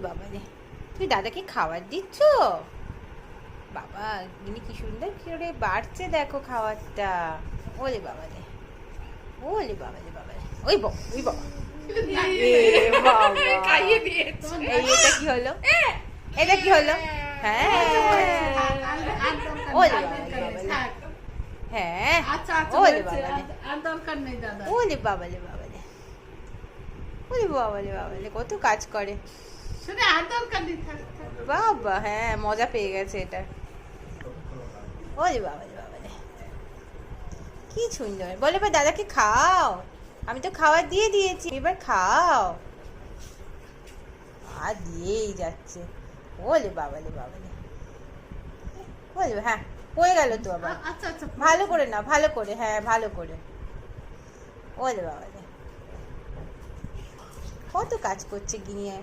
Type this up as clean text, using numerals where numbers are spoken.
বাবা রে, তুই দাদাকে খাবার দিচ্ছ? বাবা গিনি কি সুন্দর করে বাড়ছে, দেখো খাবারটা। ওলে বাবা রে, ওলে বাবা রে, বাবা রে, ওই বাবা, ওই বাবা, খাইয়ে দিয়েছে। এই এটা কি হলো? এটা কি হলো? হ্যাঁ, ওলে বাবা রে, বাবা রে। হ্যাঁ, আচ্ছা আচ্ছা ওলে হয়েছে, বাবা রে, আর দরকার নেই দাদা। ওলে বাবা রে, বাবা রে, ওলে বাবা রে, বাবা রে, কত কাজ করে শুনে আর দরকার নেই, থাক, থাক। বাবা। হ্যাঁ, মজা পেয়ে গেছে এটা। ওরে বাবা রে, বাবা রে, কি সুন্দর। বলে এবার দাদাকে খাও, আমি তো খাবার দিয়ে দিয়েছি, এবার খাও। আর দিয়েই যাচ্ছে। ওলে বাবা রে, বাবা রে, ওলে, হ্যাঁ পড়ে গেল তো আবার। আচ্ছা আচ্ছা ভালো করে না, ভালো করে, হ্যাঁ ভালো করে। ওলে বাবা রে, কত কাজ করছে গিনিয়ে।